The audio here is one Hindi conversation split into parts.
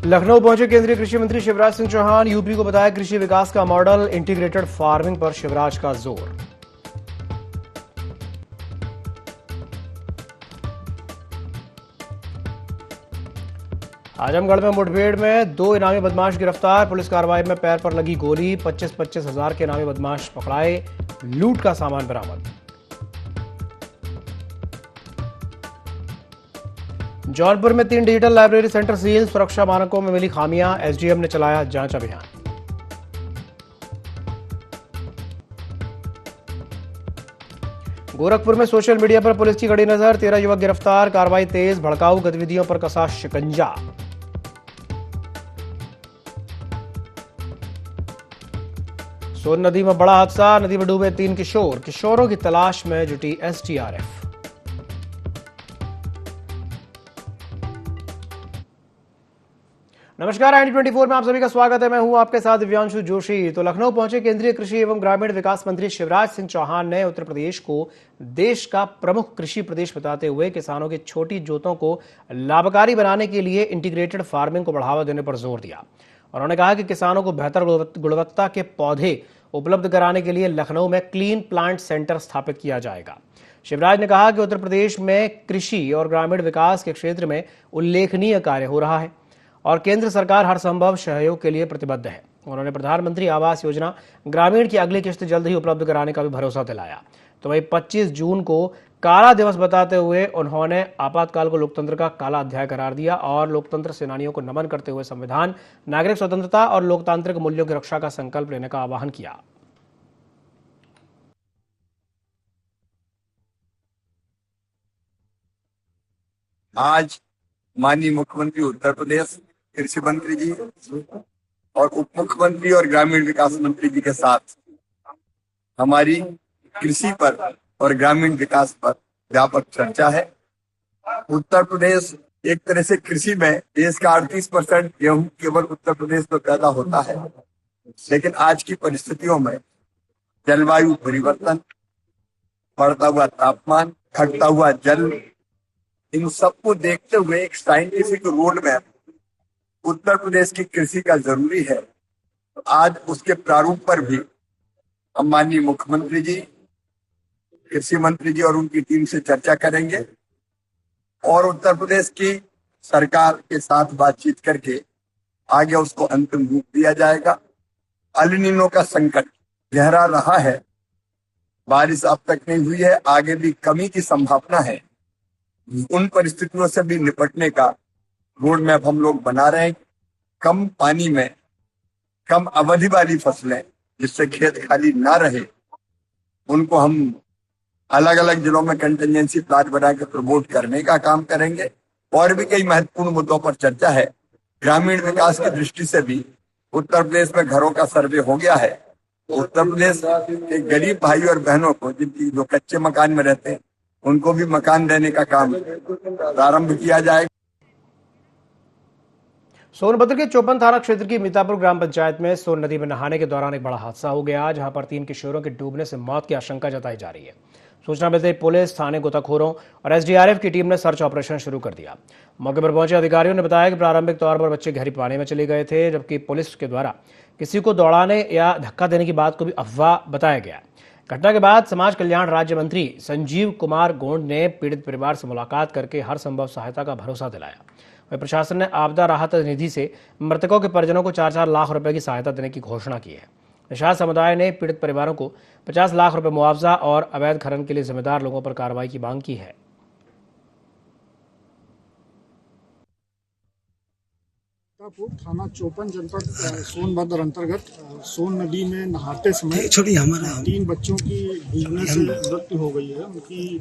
लखनऊ पहुंचे केंद्रीय कृषि मंत्री शिवराज सिंह चौहान। यूपी को बताया कृषि विकास का मॉडल। इंटीग्रेटेड फार्मिंग पर शिवराज का जोर। आजमगढ़ में मुठभेड़ में 2 इनामी बदमाश गिरफ्तार। पुलिस कार्रवाई में पैर पर लगी गोली। 25-25 हजार के इनामी बदमाश पकड़ाए। लूट का सामान बरामद। जौनपुर में 3 डिजिटल लाइब्रेरी सेंटर सील। सुरक्षा मानकों में मिली खामियां। एसडीएम ने चलाया जांच अभियान। गोरखपुर में सोशल मीडिया पर पुलिस की कड़ी नजर। 13 युवक गिरफ्तार। कार्रवाई तेज। भड़काऊ गतिविधियों पर कसा शिकंजा। सोन नदी में बड़ा हादसा। नदी में डूबे 3 किशोरों की तलाश में जुटी एसडीआरएफ। नमस्कार, IND24 में आप सभी का स्वागत है। मैं हूं आपके साथ दिव्यांशु जोशी। तो लखनऊ पहुंचे केंद्रीय कृषि एवं ग्रामीण विकास मंत्री शिवराज सिंह चौहान ने उत्तर प्रदेश को देश का प्रमुख कृषि प्रदेश बताते हुए किसानों की छोटी जोतों को लाभकारी बनाने के लिए इंटीग्रेटेड फार्मिंग को बढ़ावा देने पर जोर दिया। उन्होंने कहा कि किसानों को बेहतर गुणवत्ता के पौधे उपलब्ध कराने के लिए लखनऊ में क्लीन प्लांट सेंटर स्थापित किया जाएगा। शिवराज ने कहा कि उत्तर प्रदेश में कृषि और ग्रामीण विकास के क्षेत्र में उल्लेखनीय कार्य हो रहा है और केंद्र सरकार हर संभव सहयोग के लिए प्रतिबद्ध है। उन्होंने प्रधानमंत्री आवास योजना ग्रामीण की अगली किस्त जल्द ही उपलब्ध कराने का भी भरोसा दिलाया। तो वही 25 जून को काला दिवस बताते हुए उन्होंने आपातकाल को लोकतंत्र का काला अध्याय करार दिया और लोकतंत्र सेनानियों को नमन करते हुए संविधान, नागरिक स्वतंत्रता और लोकतांत्रिक मूल्यों की रक्षा का संकल्प लेने का आह्वान किया। आज माननीय मुख्यमंत्री उत्तर प्रदेश, कृषि मंत्री जी और उप मुख्यमंत्री और ग्रामीण विकास मंत्री जी के साथ हमारी कृषि पर और ग्रामीण विकास पर व्यापक चर्चा है। उत्तर प्रदेश एक तरह से कृषि में देश का 38% गेहूं केवल उत्तर प्रदेश में पैदा होता है, लेकिन आज की परिस्थितियों में जलवायु परिवर्तन, बढ़ता हुआ तापमान, घटता हुआ जल, इन सबको देखते हुए एक scientific road map Uttar Pradesh की कृषि का जरूरी है। तो आज उसके प्रारूप पर भी हम माननीय मुख्यमंत्री जी, कृषि मंत्री जी और उनकी टीम से चर्चा करेंगे और उत्तर प्रदेश की सरकार के साथ बातचीत करके आगे उसको अंतिम रूप दिया जाएगा। एल नीनो का संकट गहरा रहा है, बारिश अब तक नहीं हुई है, आगे भी कमी की संभावना है। उन परिस्थितियों से भी निपटने का रोड मैप हम लोग बना रहे हैं। कम पानी में कम अवधि वाली फसलें, जिससे खेत खाली ना रहे, उनको हम अलग अलग जिलों में कंटिजेंसी प्लान बना के प्रमोट करने का काम करेंगे। और भी कई महत्वपूर्ण मुद्दों पर चर्चा है। ग्रामीण विकास की दृष्टि से भी उत्तर प्रदेश में घरों का सर्वे हो गया है। उत्तर प्रदेश के गरीब भाई और बहनों को, जिनकी जो कच्चे मकान में रहते हैं, उनको भी मकान देने का काम प्रारंभ किया जाएगा। सोनभद्र के चौपन थाना क्षेत्र की मीतापुर ग्राम पंचायत में सोन नदी में नहाने के दौरान एक बड़ा हादसा हो गया, जहां पर 3 किशोरों के डूबने से मौत की आशंका जताई जा रही है। सूचना मिलते ही पुलिस, थाने गोताखोरों और एसडीआरएफ की टीम ने सर्च ऑपरेशन शुरू कर दिया। मौके पर पहुंचे अधिकारियों ने बताया कि प्रारंभिक तौर पर बच्चे गहरी पानी में चले गए थे, जबकि पुलिस के द्वारा किसी को दौड़ाने या धक्का देने की बात को भी अफवाह बताया गया। घटना के बाद समाज कल्याण राज्य मंत्री संजीव कुमार गोंड ने पीड़ित परिवार से मुलाकात करके हर संभव सहायता का भरोसा दिलाया। वहीं प्रशासन ने आपदा राहत निधि से मृतकों के परिजनों को 4-4 लाख रुपए की सहायता देने की घोषणा की है। निषाद समुदाय ने पीड़ित परिवारों को 50 लाख रुपए मुआवजा और अवैध खनन के लिए जिम्मेदार लोगों पर कार्रवाई की मांग की है। थाना चौपन जनपद सोनभद्र अंतर्गत सोन नदी में नहाते समय 3 बच्चों की डूबने से मृत्यु हो गई है। उनकी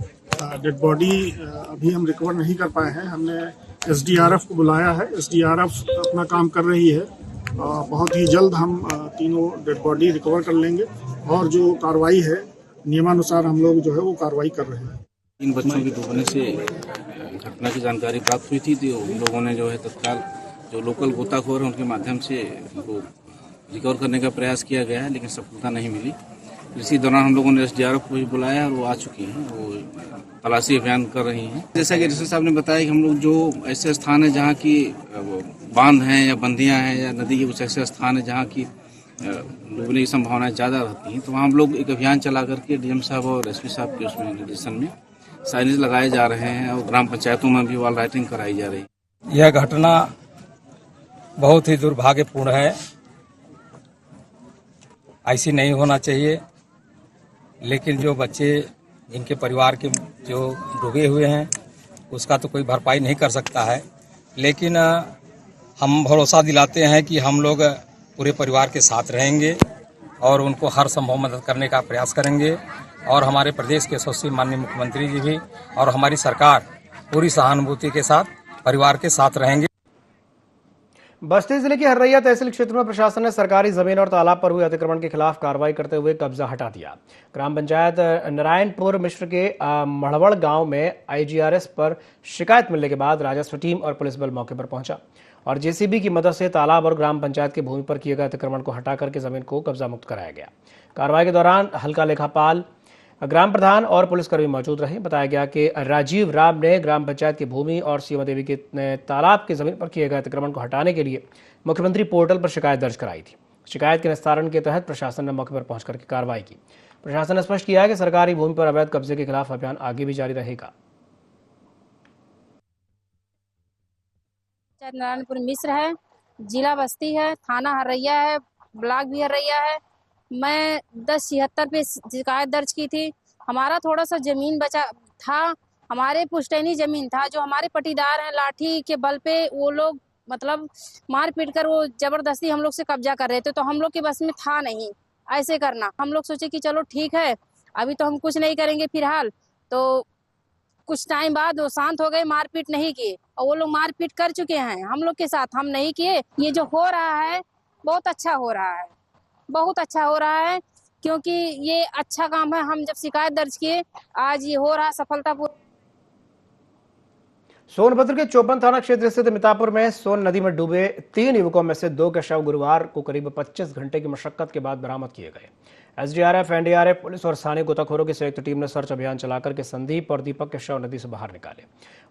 डेड बॉडी अभी हम रिकवर नहीं कर पाए हैं। हमने एसडीआरएफ को बुलाया है। एसडीआरएफ अपना काम कर रही है। बहुत ही जल्द हम तीनों डेड बॉडी रिकवर कर लेंगे और जो कार्रवाई है नियमानुसार हम लोग जो है वो कार्रवाई कर रहे हैं। 3 बच्चों की डूबने से घटना की जानकारी प्राप्त हुई थी, तो उन लोगों ने जो है तत्काल जो लोकल गोताखोर हैं उनके माध्यम से उनको रिकवर करने का प्रयास किया गया है, लेकिन सफलता नहीं मिली। इसी दौरान हम लोगों ने SDRF को भी बुलाया और वो आ चुकी हैं, वो तलाशी अभियान कर रही हैं। जैसा कि ऋषि साहब ने बताया कि हम लोग जो ऐसे स्थान है जहाँ की बांध हैं या बंदियाँ हैं या नदी के कुछ ऐसे स्थान है जहाँ की डूबने की संभावनाएं ज़्यादा रहती हैं, तो वहाँ हम लोग एक अभियान चला करके DM साहब और SP साहब के उसमें निर्देशन में साइनेज लगाए जा रहे हैं और ग्राम पंचायतों में भी वॉल राइटिंग कराई जा रही है। यह घटना बहुत ही दुर्भाग्यपूर्ण है, ऐसी नहीं होना चाहिए। लेकिन जो बच्चे इनके परिवार के जो डूबे हुए हैं उसका तो कोई भरपाई नहीं कर सकता है, लेकिन हम भरोसा दिलाते हैं कि हम लोग पूरे परिवार के साथ रहेंगे और उनको हर संभव मदद करने का प्रयास करेंगे। और हमारे प्रदेश के यशस्वी माननीय मुख्यमंत्री जी भी और हमारी सरकार पूरी सहानुभूति के साथ परिवार के साथ रहेंगे। बस्ती जिले की हर्रैया तहसील क्षेत्र में प्रशासन ने सरकारी जमीन और तालाब पर हुए अतिक्रमण के खिलाफ कार्रवाई करते हुए कब्जा हटा दिया। ग्राम पंचायत नारायणपुर मिश्र के मढ़वड़ गांव में IGRS पर शिकायत मिलने के बाद राजस्व टीम और पुलिस बल मौके पर पहुंचा और JCB की मदद से तालाब और ग्राम पंचायत की भूमि पर किए गए अतिक्रमण को हटा करके जमीन को कब्जा मुक्त कराया गया। कार्रवाई के दौरान हल्का लेखापाल, ग्राम प्रधान और पुलिसकर्मी मौजूद रहे। बताया गया कि राजीव राम ने ग्राम पंचायत की भूमि और सीमा देवी के तालाब की जमीन पर किए गए अतिक्रमण को हटाने के लिए मुख्यमंत्री पोर्टल पर शिकायत दर्ज कराई थी। शिकायत के निस्तारण के तहत प्रशासन ने मौके पर पहुंच करके कार्रवाई की। प्रशासन ने स्पष्ट किया है कि सरकारी भूमि पर अवैध कब्जे के खिलाफ अभियान आगे भी जारी रहेगा। नारायणपुर मिश्र है, जिला बस्ती है, थाना हर्रैया है, ब्लॉक भी हर्रैया है। मैं 1076 पे शिकायत दर्ज की थी। हमारा थोड़ा सा जमीन बचा था, हमारे पुश्तैनी जमीन था, जो हमारे पटीदार हैं लाठी के बल पे वो लोग मतलब मार पीट कर वो जबरदस्ती हम लोग से कब्जा कर रहे थे, तो हम लोग के बस में था नहीं ऐसे करना। हम लोग सोचे कि चलो ठीक है, अभी तो हम कुछ नहीं करेंगे फिलहाल। तो कुछ टाइम बाद वो शांत हो गए, मारपीट नहीं किए और वो लोग मारपीट कर चुके हैं हम लोग के साथ, हम नहीं किए। ये जो हो रहा है बहुत अच्छा हो रहा है, बहुत अच्छा हो रहा है, क्योंकि ये अच्छा काम है। हम जब शिकायत दर्ज किए, आज ये हो रहा सफलतापूर्वक। सोनभद्र के चौपन थाना क्षेत्र स्थित मितापुर में सोन नदी में डूबे 3 युवकों में से 2 के शव गुरुवार को करीब 25 घंटे की मशक्कत के बाद बरामद किए गए। SDRF, NDRF, पुलिस और स्थानीय गोताखोरों की संयुक्त टीम ने सर्च अभियान चलाकर के संदीप और दीपक के शव नदी से बाहर निकाले।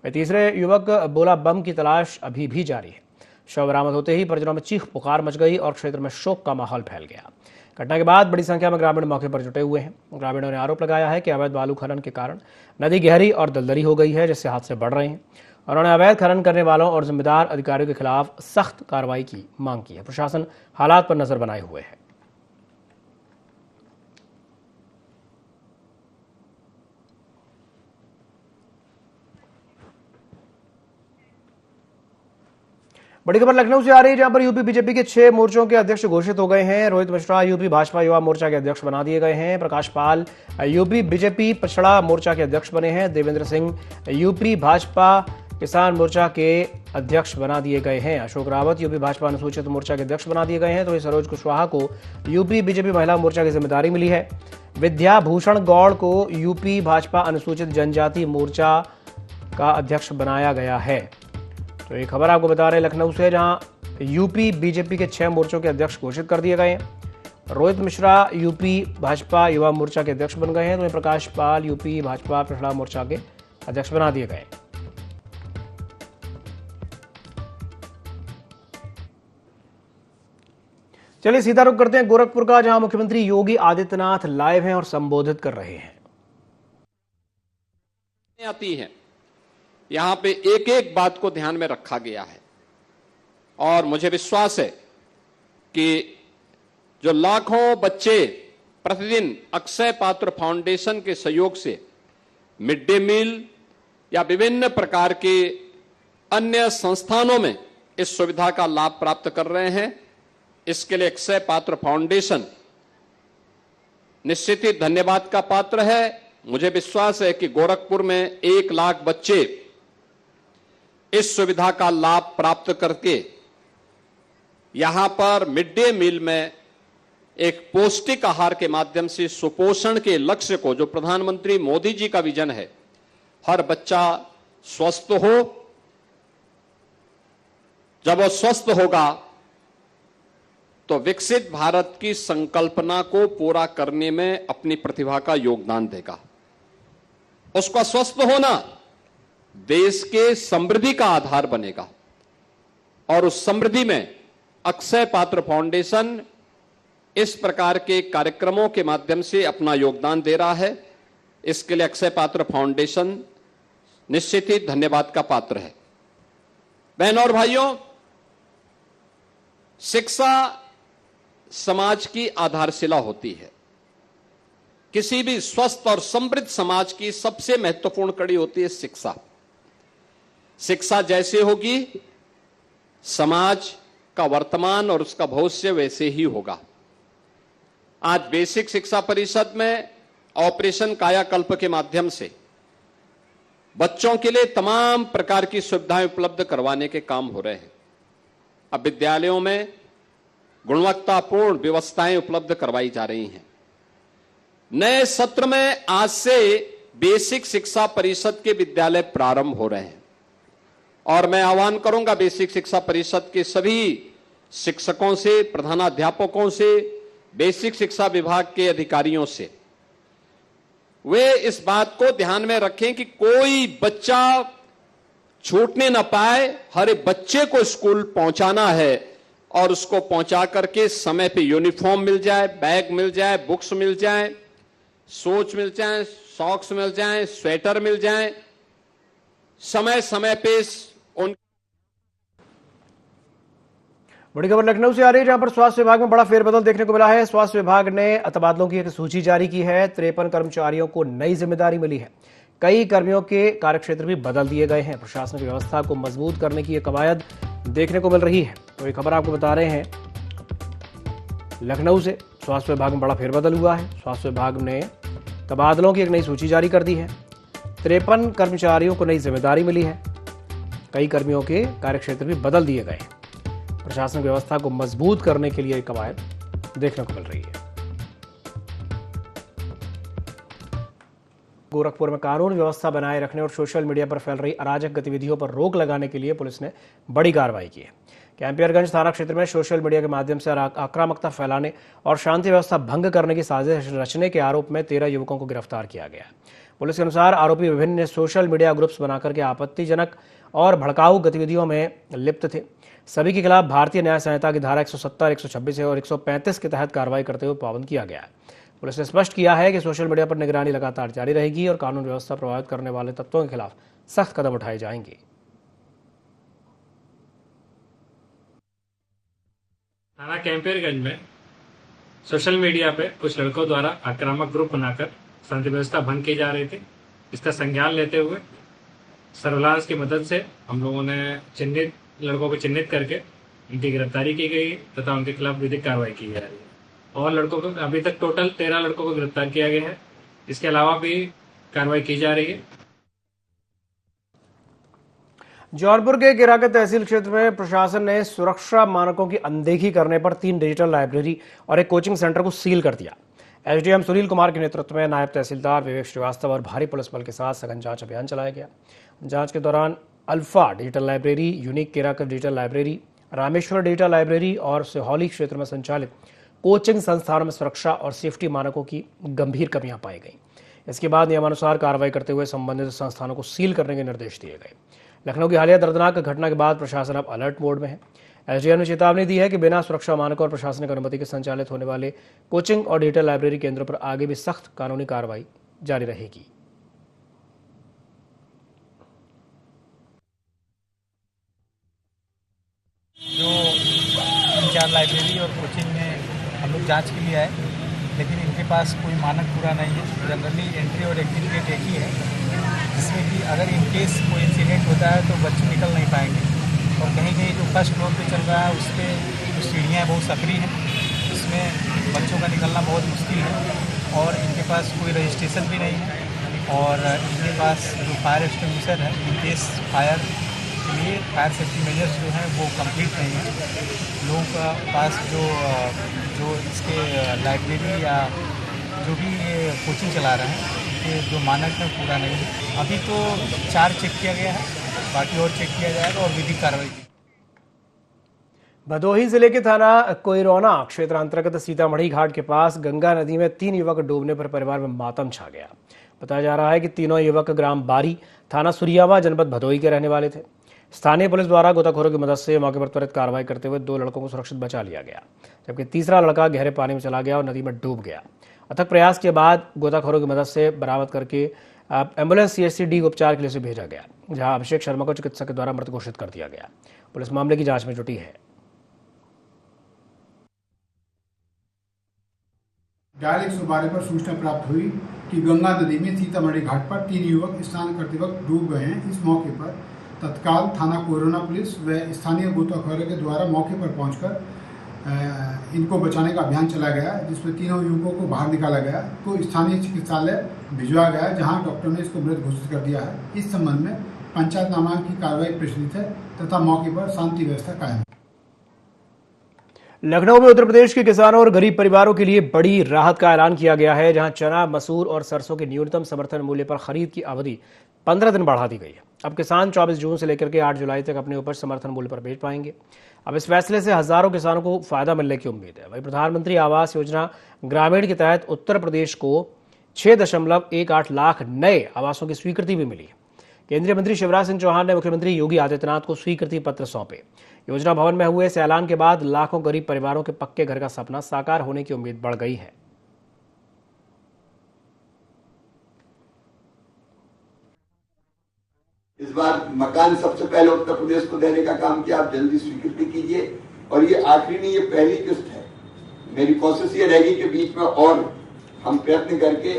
वह तीसरे युवक बोला बम की तलाश अभी भी जारी है। शव बरामद होते ही परिजनों में चीख पुकार मच गई और क्षेत्र में शोक का माहौल फैल गया। घटना के बाद बड़ी संख्या में ग्रामीण मौके पर जुटे हुए हैं। ग्रामीणों ने आरोप लगाया है कि अवैध बालू खनन के कारण नदी गहरी और दलदली हो गई है, जिससे हादसे बढ़ रहे हैं। उन्होंने अवैध खनन करने वालों और जिम्मेदार अधिकारियों के खिलाफ सख्त कार्रवाई की मांग की है। प्रशासन हालात पर नजर बनाए हुए है। बड़ी खबर लखनऊ से आ रही है, जहां पर यूपी बीजेपी के 6 मोर्चों के अध्यक्ष घोषित हो गए हैं। रोहित मिश्रा यूपी भाजपा युवा मोर्चा के अध्यक्ष बना दिए गए हैं। प्रकाश पाल यूपी बीजेपी पछड़ा मोर्चा के अध्यक्ष बने हैं। देवेंद्र सिंह यूपी भाजपा किसान मोर्चा के अध्यक्ष बना दिए गए हैं। अशोक रावत यूपी भाजपा अनुसूचित मोर्चा के अध्यक्ष बना दिए गए हैं। तो सरोज कुशवाहा को यूपी बीजेपी महिला मोर्चा की जिम्मेदारी मिली है। विद्या भूषण गौड़ को यूपी भाजपा अनुसूचित जनजाति मोर्चा का अध्यक्ष बनाया गया है। तो ये खबर आपको बता रहे हैं लखनऊ से, जहां यूपी बीजेपी के 6 मोर्चों के अध्यक्ष घोषित कर दिए गए हैं। रोहित मिश्रा यूपी भाजपा युवा मोर्चा के अध्यक्ष बन गए हैं। तो प्रकाश पाल यूपी भाजपा पिछड़ा मोर्चा के अध्यक्ष बना दिए गए। चलिए सीधा रुख करते हैं गोरखपुर का, जहां मुख्यमंत्री योगी आदित्यनाथ लाइव हैं और संबोधित कर रहे हैं। आती है, यहां पे एक एक बात को ध्यान में रखा गया है और मुझे विश्वास है कि जो लाखों बच्चे प्रतिदिन अक्षय पात्र फाउंडेशन के सहयोग से मिड डे मील या विभिन्न प्रकार के अन्य संस्थानों में इस सुविधा का लाभ प्राप्त कर रहे हैं, इसके लिए अक्षय पात्र फाउंडेशन निश्चित ही धन्यवाद का पात्र है। मुझे विश्वास है कि गोरखपुर में 1 लाख बच्चे इस सुविधा का लाभ प्राप्त करके यहां पर मिड डे मील में एक पौष्टिक आहार के माध्यम से सुपोषण के लक्ष्य को, जो प्रधानमंत्री मोदी जी का विजन है, हर बच्चा स्वस्थ हो। जब वो स्वस्थ होगा तो विकसित भारत की संकल्पना को पूरा करने में अपनी प्रतिभा का योगदान देगा। उसका स्वस्थ होना देश के समृद्धि का आधार बनेगा और उस समृद्धि में अक्षय पात्र फाउंडेशन इस प्रकार के कार्यक्रमों के माध्यम से अपना योगदान दे रहा है। इसके लिए अक्षय पात्र फाउंडेशन निश्चित ही धन्यवाद का पात्र है। बहनों और भाइयों, शिक्षा समाज की आधारशिला होती है। किसी भी स्वस्थ और समृद्ध समाज की सबसे महत्वपूर्ण कड़ी होती है शिक्षा। शिक्षा जैसे होगी, समाज का वर्तमान और उसका भविष्य वैसे ही होगा। आज बेसिक शिक्षा परिषद में ऑपरेशन कायाकल्प के माध्यम से बच्चों के लिए तमाम प्रकार की सुविधाएं उपलब्ध करवाने के काम हो रहे हैं। अब विद्यालयों में गुणवत्तापूर्ण व्यवस्थाएं उपलब्ध करवाई जा रही हैं। नए सत्र में आज से बेसिक शिक्षा परिषद के विद्यालय प्रारंभ हो रहे हैं और मैं आह्वान करूंगा बेसिक शिक्षा परिषद के सभी शिक्षकों से, प्रधानाध्यापकों से, बेसिक शिक्षा विभाग के अधिकारियों से, वे इस बात को ध्यान में रखें कि कोई बच्चा छूटने ना पाए। हर एक बच्चे को स्कूल पहुंचाना है और उसको पहुंचा करके समय पे यूनिफॉर्म मिल जाए, बैग मिल जाए, बुक्स मिल जाए, शूज मिल जाए, सॉक्स मिल जाए, स्वेटर मिल जाए, समय समय पे उन। बड़ी खबर लखनऊ से आ रही है, जहां पर स्वास्थ्य विभाग में बड़ा फेरबदल देखने को मिला है। स्वास्थ्य विभाग ने तबादलों की एक सूची जारी की है। 53 कर्मचारियों को नई जिम्मेदारी मिली है। कई कर्मियों के कार्यक्षेत्र भी बदल दिए गए हैं। प्रशासनिक व्यवस्था को मजबूत करने की एक कवायद देखने को मिल रही है। तो ये खबर आपको बता रहे हैं लखनऊ से। स्वास्थ्य विभाग में बड़ा फेरबदल हुआ है। स्वास्थ्य विभाग ने तबादलों की एक नई सूची जारी कर दी है। 53 कर्मचारियों को नई जिम्मेदारी मिली है। कई कर्मियों के कार्यक्षेत्र भी बदल दिए गए हैं। प्रशासनिक व्यवस्था को मजबूत करने के लिए एक कवायद देखने को मिल रही है। गोरखपुर में कानून व्यवस्था बनाए रखने और सोशल मीडिया पर फैल रही अराजक गतिविधियों पर रोक लगाने के लिए पुलिस ने बड़ी कार्रवाई की है। कैंपियरगंज थाना क्षेत्र में सोशल मीडिया के माध्यम से आक्रामकता फैलाने और शांति व्यवस्था भंग करने की साजिश रचने के आरोप में 13 युवकों को गिरफ्तार किया गया। पुलिस के अनुसार आरोपी विभिन्न सोशल मीडिया ग्रुप्स बनाकर के आपत्तिजनक और भड़काऊ गतिविधियों में लिप्त थे। सभी के खिलाफ भारतीय न्याय संहिता की धारा 170, 126 और 135 के तहत कार्रवाई करते हुए पाबंद किया गया है। पुलिस ने स्पष्ट किया है कि सोशल मीडिया पर निगरानी लगातार जारी रहेगी और कानून व्यवस्था प्रभावित करने वाले तत्वों के खिलाफ सख्त कदम उठाए जाएंगे। थाना कैंपियरगंज में सोशल मीडिया पे कुछ लड़कों द्वारा आक्रामक ग्रुप बनाकर शांति व्यवस्था भंग की जा रही थी। इसका संज्ञान लेते हुए सर्विलांस की मदद से हम लोगों ने चिन्हित लड़कों को चिन्हित करके उनकी गिरफ्तारी की गई तथा उनके खिलाफ विधिक कार्रवाई की जा रही है। और लड़कों को अभी तक टोटल 13 लड़कों को गिरफ्तार किया गया है। इसके अलावा भी कार्रवाई की जा रही है। जौनपुर के गिराके तहसील क्षेत्र में प्रशासन ने सुरक्षा मानकों की अनदेखी करने पर 3 डिजिटल लाइब्रेरी और एक कोचिंग सेंटर को सील कर दिया। एसडीएम सुनील कुमार के नेतृत्व में नायब तहसीलदार विवेक श्रीवास्तव और भारी पुलिस बल के साथ सघन जांच अभियान चलाया गया। जांच के दौरान अल्फा डिजिटल लाइब्रेरी, यूनिक केराकर digital library, Rameshwar digital library और सिहौली क्षेत्र में संचालित कोचिंग संस्थानों में सुरक्षा और सेफ्टी मानकों की गंभीर कमियां पाई गई। इसके बाद नियमानुसार कार्रवाई करते हुए संबंधित संस्थानों को सील करने के निर्देश दिए गए। लखनऊ की हालिया दर्दनाक घटना के बाद प्रशासन अब अलर्ट मोड में है। एसडीएम ने चेतावनी दी है कि बिना सुरक्षा मानकों और प्रशासनिक अनुमति के संचालित होने वाले कोचिंग और डिजिटल लाइब्रेरी केंद्रों पर आगे भी सख्त कानूनी कार्रवाई जारी रहेगी। जो 3-4 लाइब्रेरी और कोचिंग में हम लोग जांच के लिए आए, लेकिन इनके पास कोई मानक पूरा नहीं है। जनरली एंट्री और एग्जिट गेट एक ही है, जिसमें कि अगर इन केस कोई इंसिडेंट होता है तो बच्चे निकल नहीं पाएंगे। और कहीं कहीं जो फर्स्ट फ्लोर पे चल रहा है उस पर जो सीढ़ियाँ बहुत सकरी हैं, उसमें बच्चों का निकलना बहुत मुश्किल है। और इनके पास कोई रजिस्ट्रेशन भी नहीं है और इनके पास जो फायर एक्सटिंग्विशर है, इन केस फायर के लिए फायर सेफ्टी मेजर्स जो हैं वो कंप्लीट नहीं है। लोगों का पास जो इसके लाइब्रेरी या जो भी ये कोचिंग चला रहे हैं ये जो मानक है पूरा नहीं है। अभी तो 4 चेक किया गया है, बाकी और चेक किया जाएगा और विधिक कार्रवाई की। भदोही जिले के थाना कोइरौना क्षेत्र अंतर्गत सीतामढ़ी घाट के पास गंगा नदी में 3 युवक डूबने पर परिवार में मातम छा गया। बताया जा रहा है कि तीनों युवक ग्राम बारी, थाना सुरियावा, जनपद भदोही के रहने वाले थे। स्थानीय पुलिस द्वारा गोताखोरों की मदद से मौके पर त्वरित कार्रवाई करते हुए 2 लड़कों को सुरक्षित बचा लिया गया, जबकि तीसरा लड़का गहरे पानी में चला गया और नदी में डूब गया। अथक प्रयास के बाद गोताखोरों की मदद से बरामद करके एम्बुलेंस CHCD उपचार के लिए भेजा गया, जहां अभिषेक शर्मा को चिकित्सक के द्वारा मृत घोषित कर दिया गया। पुलिस मामले की जांच में जुटी है। डायल 112 पर सूचना प्राप्त हुई कि गंगा नदी में सीतामढ़ी घाट पर 3 युवक स्नान करते वक्त डूब गए हैं। इस मौके पर तत्काल थाना कोइरौना पुलिस व स्थानीय गोताखोरों के द्वारा मौके पर पहुंचकर इनको बचाने का अभियान चलाया गया, जिसमें तीनों युवकों को बाहर निकाला गया तो स्थानीय चिकित्सालय भिजवाया गया, जहां डॉक्टर ने इसको मृत घोषित कर दिया है। इस संबंध में पंचायतनामा की कार्रवाई प्रचलित है तथा मौके पर शांति व्यवस्था कायम है। लखनऊ में उत्तर प्रदेश के किसानों और गरीब परिवारों के लिए बड़ी राहत का ऐलान किया गया है, जहां चना, मसूर और सरसों के न्यूनतम समर्थन मूल्य पर खरीद की अवधि 15 दिन बढ़ा दी गई है। अब किसान 24 जून से लेकर के 8 जुलाई तक अपनी उपज समर्थन मूल्य पर बेच पाएंगे। अब इस फैसले से हजारों किसानों को फायदा मिलने की उम्मीद है। वहीं प्रधानमंत्री आवास योजना ग्रामीण के तहत उत्तर प्रदेश को 6.18 लाख नए आवासों की स्वीकृति भी मिली है। केंद्रीय मंत्री शिवराज सिंह चौहान ने मुख्यमंत्री योगी आदित्यनाथ को स्वीकृति पत्र सौंपे। योजना भवन में हुए इस ऐलान के बाद लाखों गरीब परिवारों के पक्के घर का सपना साकार होने की उम्मीद बढ़ गई है। इस बार मकान सबसे पहले उत्तर प्रदेश को देने का काम किया। आप जल्दी स्वीकृति कीजिए और ये आखिरी नहीं, ये पहली किस्त है। मेरी कोशिश ये रहेगी कि बीच में और हम प्रयत्न करके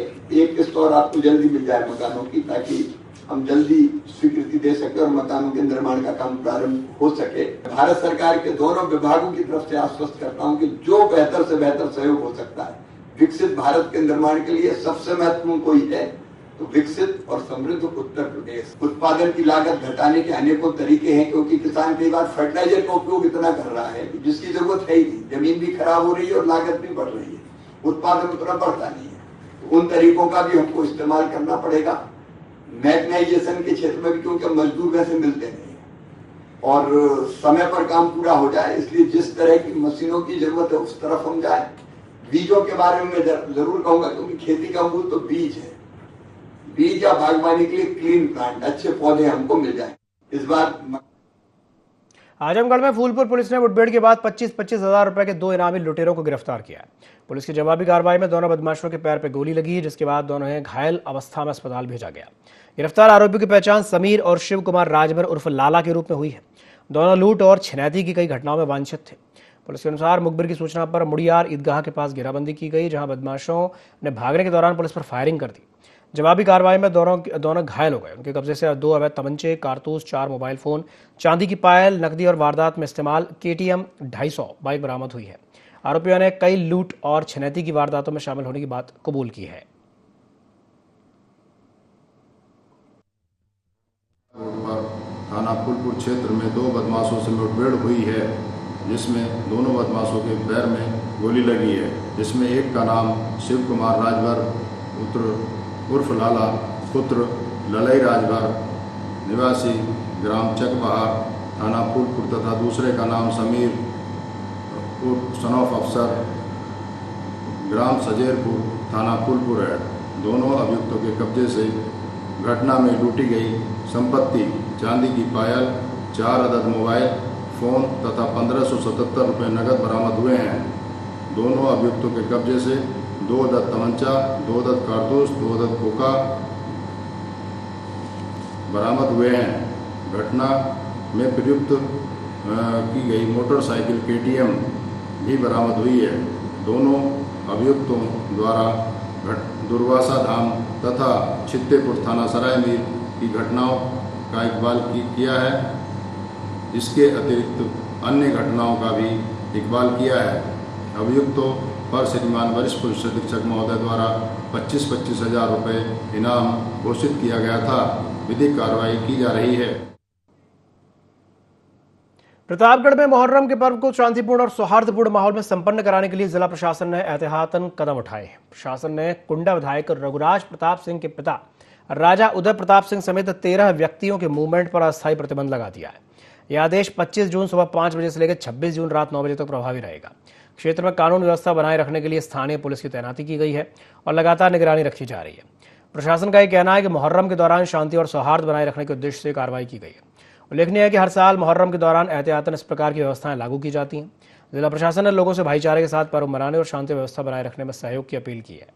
एक किस्त और आपको जल्दी मिल जाए मकानों की, ताकि हम जल्दी स्वीकृति दे सके और मकानों के निर्माण का काम प्रारंभ हो सके। भारत सरकार के दोनों विभागों की तरफ से आश्वस्त करता हूं कि जो बेहतर से बेहतर सहयोग हो सकता है विकसित भारत के निर्माण के लिए सबसे महत्वपूर्ण कोई है तो विकसित और समृद्ध उत्तर प्रदेश। उत्पादन की लागत घटाने के अनेकों तरीके हैं, क्योंकि किसान कई बार फर्टिलाइजर का उपयोग इतना कर रहा है कि जिसकी जरूरत है ही नहीं, जमीन भी खराब हो रही है और लागत भी बढ़ रही है, उत्पादन उतना बढ़ता नहीं है। तो उन तरीकों का भी हमको इस्तेमाल करना पड़ेगा। मैकेनाइजेशन के क्षेत्र में भी, क्योंकि मजदूर वैसे मिलते नहीं और समय पर काम पूरा हो जाए, इसलिए जिस तरह की मशीनों की जरूरत है उस तरफ हम जाए। बीजों के बारे में मैं जरूर कहूंगा, क्योंकि खेती का मूल तो बीज है। बीज या बागवानी के लिए क्लीन प्लांट, अच्छे पौधे हमको मिल जाए। इस बार आजमगढ़ में फूलपुर पुलिस ने मुठभेड़ के बाद 25-25 हजार रुपए के 2 इनामी लुटेरों को गिरफ्तार किया है। पुलिस की जवाबी कार्रवाई में दोनों बदमाशों के पैर पर गोली लगी, जिसके बाद दोनों घायल अवस्था में अस्पताल भेजा गया। गिरफ्तार आरोपियों की पहचान समीर और शिव कुमार राजभर उर्फ लाला के रूप में हुई है। दोनों लूट और छिनैती की कई घटनाओं में वांछित थे। पुलिस के अनुसार मुखबिर की सूचना पर मुड़ियार ईदगाह के पास घेराबंदी की गई, जहां बदमाशों ने भागने के दौरान पुलिस पर फायरिंग कर दी। जवाबी कार्रवाई में दोनों घायल हो गए। उनके कब्जे से 2 अवैध तमंचे, कारतूस, 4 मोबाइल फोन, चांदी की पायल, नकदी और वारदात में इस्तेमाल KTM 250 बाइक बरामद हुई है। आरोपियों ने कई लूट और छिनैती की वारदातों में शामिल होने की बात कबूल की है। थाना फूलपुर क्षेत्र में 2 बदमाशों से मुठभेड़ हुई है, जिसमें दोनों बदमाशों के पैर में गोली लगी है, जिसमें एक का नाम शिव कुमार राजभर उर्फ लाला पुत्र ललई राजभर निवासी ग्राम चकबहार थाना फूलपुर तथा दूसरे का नाम समीर उर्फ सन ऑफ अफसर ग्राम सजेरपुर थाना फूलपुर है। दोनों अभियुक्तों के कब्जे से घटना में लूटी गई संपत्ति चांदी की पायल, 4 अदद मोबाइल फोन तथा 1577 रुपये नकद बरामद हुए हैं। दोनों अभियुक्तों के कब्जे से 2 अदद तमंचा, 2 अदद कारतूस, 2 अदद खोखा बरामद हुए हैं। घटना में प्रयुक्त की गई मोटरसाइकिल KTM भी बरामद हुई है। दोनों अभियुक्तों द्वारा दुर्वासा धाम तथा छित्तेपुर थाना सराय मीर की घटनाओं का इकबाल किया है। इसके अतिरिक्त अन्य घटनाओं का भी इकबाल किया है। अभियुक्तों पर श्रीमान वरिष्ठ पुलिस अधीक्षक महोदय द्वारा 25-25 हजार रुपये इनाम घोषित किया गया था। विधिक कार्रवाई की जा रही है। प्रतापगढ़ में मुहर्रम के पर्व को शांतिपूर्ण और सौहार्दपूर्ण माहौल में संपन्न कराने के लिए जिला प्रशासन ने एहतियातन कदम उठाए हैं। प्रशासन ने कुंडा विधायक रघुराज प्रताप सिंह के पिता राजा उदय प्रताप सिंह समेत 13 व्यक्तियों के मूवमेंट पर अस्थायी प्रतिबंध लगा दिया है। यह आदेश 25 जून सुबह 5 बजे से लेकर 26 जून रात 9 बजे तक प्रभावी रहेगा। क्षेत्र में कानून व्यवस्था बनाए रखने के लिए स्थानीय पुलिस की तैनाती की गई है और लगातार निगरानी रखी जा रही है। प्रशासन का यह कहना है कि मुहर्रम के दौरान शांति और सौहार्द बनाए रखने के उद्देश्य से कार्रवाई की गई है। उल्लेखनीय है कि हर साल मुहर्रम के दौरान एहतियातन इस प्रकार की व्यवस्थाएं लागू की जाती हैं। जिला प्रशासन ने लोगों से भाईचारे के साथ पर्व मनाने और शांति व्यवस्था बनाए रखने में सहयोग की अपील की है।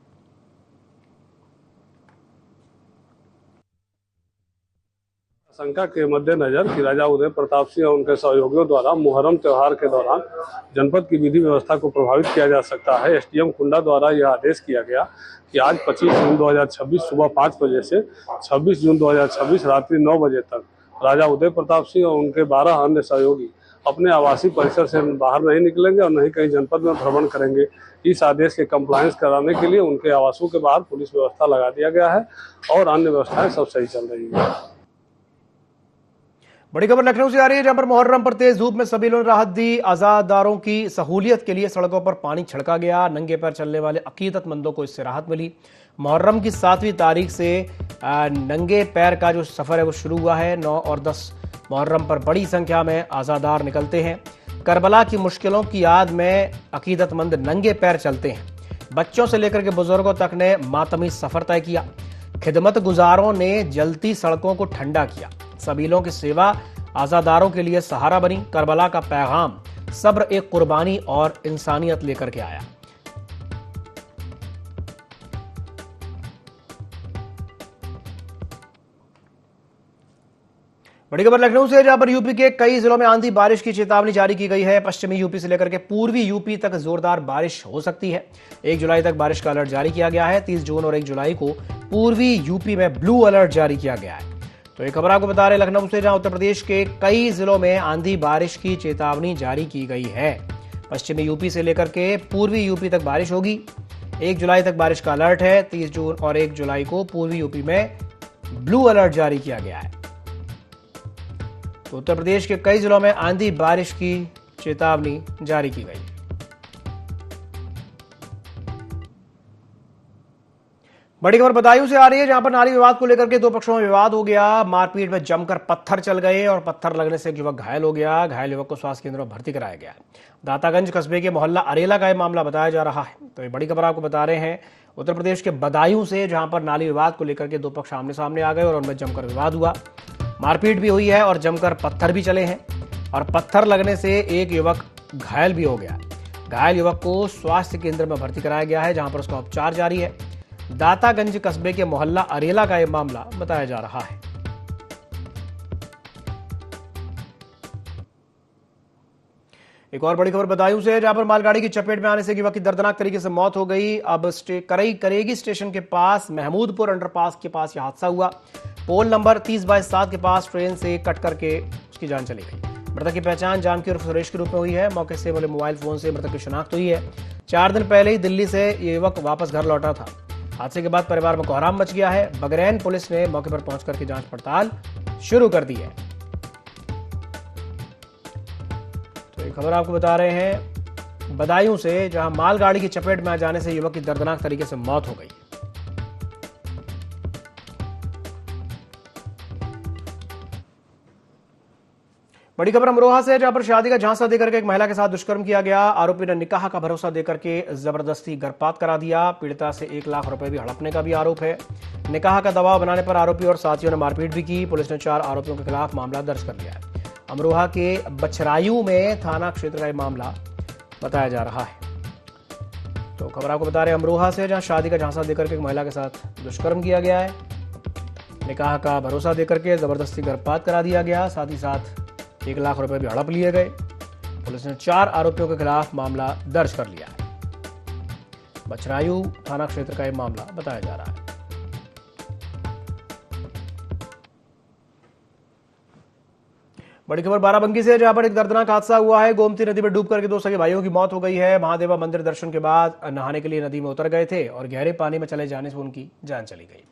आशंका के मद्देनजर कि राजा उदय प्रताप सिंह और उनके सहयोगियों द्वारा मुहर्रम त्योहार के दौरान जनपद की विधि व्यवस्था को प्रभावित किया जा सकता है। एसडीएम कुंडा द्वारा यह आदेश किया गया कि आज 25 जून 2026 सुबह 5 बजे से 26 जून 2026 रात्रि 9 बजे तक राजा उदय प्रताप सिंह और उनके 12 अन्य सहयोगी अपने आवासीय परिसर से बाहर नहीं निकलेंगे और नहीं कहीं जनपद में भ्रमण करेंगे। इस आदेश के कंप्लायंस कराने के लिए उनके आवासों के बाहर पुलिस व्यवस्था लगा दिया गया है और अन्य व्यवस्थाएं सब सही चल रही है। बड़ी खबर लखनऊ से आ रही है, जहां पर मुहर्रम पर तेज धूप में सभी ने राहत दी। आजादारों की सहूलियत के लिए सड़कों पर पानी छिड़का गया। नंगे पैर चलने वाले अकीदतमंदों को इससे राहत मिली। मुहर्रम की 7वीं तारीख से नंगे पैर का जो सफर है वो शुरू हुआ है। 9 और 10 मुहर्रम पर बड़ी संख्या में आजादार निकलते हैं। करबला की मुश्किलों की याद में अकीदतमंद नंगे पैर चलते हैं। बच्चों से लेकर के बुजुर्गों तक ने मातमी सफर तय किया। खिदमत गुजारों ने जलती सड़कों को ठंडा किया। सबीलों की सेवा आजादारों के लिए सहारा बनी। करबला का पैगाम सब्र, एक कुर्बानी और इंसानियत लेकर के आया। बड़ी खबर लखनऊ से, जहां पर यूपी के कई जिलों में आंधी बारिश की चेतावनी जारी की गई है। पश्चिमी यूपी से लेकर के पूर्वी यूपी तक जोरदार बारिश हो सकती है। 1 जुलाई तक बारिश का अलर्ट जारी किया गया है। 30 जून और 1 जुलाई को पूर्वी यूपी में ब्लू अलर्ट जारी किया गया है। तो ये खबर आपको बता रहे लखनऊ से, जहां उत्तर प्रदेश के कई जिलों में आंधी बारिश की चेतावनी जारी की गई है। पश्चिमी यूपी से लेकर के पूर्वी यूपी तक बारिश होगी। 1 जुलाई तक बारिश का अलर्ट है। 30 जून और 1 जुलाई को पूर्वी यूपी में ब्लू अलर्ट जारी किया गया है। तो उत्तर प्रदेश के कई जिलों में आंधी बारिश की चेतावनी जारी की गई। बड़ी खबर बदायूं से आ रही है, जहां पर नाली विवाद को लेकर के 2 पक्षों में विवाद हो गया। मारपीट में जमकर पत्थर चल गए और पत्थर लगने से एक युवक घायल हो गया। घायल युवक को स्वास्थ्य केंद्र में भर्ती कराया गया है। दातागंज कस्बे के मोहल्ला अरेला का यह मामला बताया जा रहा है। तो ये बड़ी खबर आपको बता रहे हैं उत्तर प्रदेश के बदायूं से, जहां पर नाली विवाद को लेकर के 2 पक्ष आमने सामने आ गए और उनमें जमकर विवाद हुआ। मारपीट भी हुई है और जमकर पत्थर भी चले हैं और पत्थर लगने से एक युवक घायल भी हो गया। घायल युवक को स्वास्थ्य केंद्र में भर्ती कराया गया है, जहां पर उसका उपचार जारी है। दातागंज कस्बे के मोहल्ला अरेला का यह मामला बताया जा रहा है। एक और बड़ी खबर बदायूं से है, जहां पर मालगाड़ी की चपेट में आने से युवक की दर्दनाक तरीके से मौत हो गई। अब करेगी स्टेशन के पास महमूदपुर अंडरपास के पास यह हादसा हुआ। पोल नंबर 30/7 के पास ट्रेन से कट करके उसकी जान चली गई। मृतक की पहचान जानकी उर्फ सुरेश के रूप में हुई है। मौके से मिले मोबाइल फोन से मृतक की शिनाख्त हुई है। 4 दिन पहले ही दिल्ली से ये युवक वापस घर लौटा था। हादसे के बाद परिवार में कोहराम मच गया है। बगरैन पुलिस ने मौके पर पहुंच करके जांच पड़ताल शुरू कर दी है। तो ये खबर आपको बता रहे हैं बदायूं से, जहां मालगाड़ी की चपेट में आ जाने से युवक की दर्दनाक तरीके से मौत हो गई। बड़ी खबर अमरोहा से, जहां पर शादी का झांसा देकर के एक महिला के साथ दुष्कर्म किया गया। आरोपी ने निकाह का भरोसा देकर के जबरदस्ती गर्भपात करा दिया। पीड़िता से 1 लाख रुपए भी हड़पने का भी आरोप है। निकाह का दबाव बनाने पर आरोपी और साथियों ने मारपीट भी की। पुलिस ने 4 आरोपियों के खिलाफ मामला दर्ज कर लिया है। अमरोहा के बछरायू में थाना क्षेत्र का यह मामला बताया जा रहा है। तो खबर आपको बता रहे हैं अमरोहा से, जहां शादी का झांसा देकर के एक महिला के साथ दुष्कर्म किया गया है। निकाह का भरोसा देकर के जबरदस्ती गर्भपात करा दिया गया। साथ ही साथ 1 लाख रुपए भी हड़प लिए गए। पुलिस ने 4 आरोपियों के खिलाफ मामला दर्ज कर लिया है। बछरायू थाना क्षेत्र का यह मामला बताया जा रहा है। बड़ी खबर बाराबंकी से, जहां पर एक दर्दनाक हादसा हुआ है। गोमती नदी में डूब करके 2 सगे भाइयों की मौत हो गई है। महादेवा मंदिर दर्शन के बाद नहाने के लिए नदी में उतर गए थे और गहरे पानी में चले जाने से उनकी जान चली गई।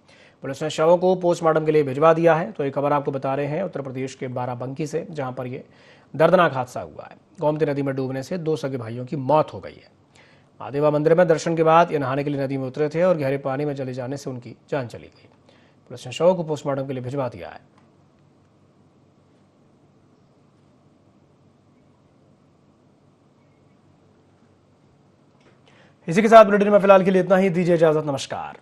पुलिस ने शवों को पोस्टमार्टम के लिए भिजवा दिया है। तो ये खबर आपको बता रहे हैं उत्तर प्रदेश के बाराबंकी से, जहां पर यह दर्दनाक हादसा हुआ है। गोमती नदी में डूबने से 2 सगे भाइयों की मौत हो गई है। महादेवा मंदिर में दर्शन के बाद ये नहाने के लिए नदी में उतरे थे और गहरे पानी में चले जाने से उनकी जान चली गई। पुलिस ने शवों को पोस्टमार्टम के लिए भिजवा दिया है। इसी के साथ बुलेटिन में फिलहाल के लिए इतना ही। दीजिए इजाजत, नमस्कार।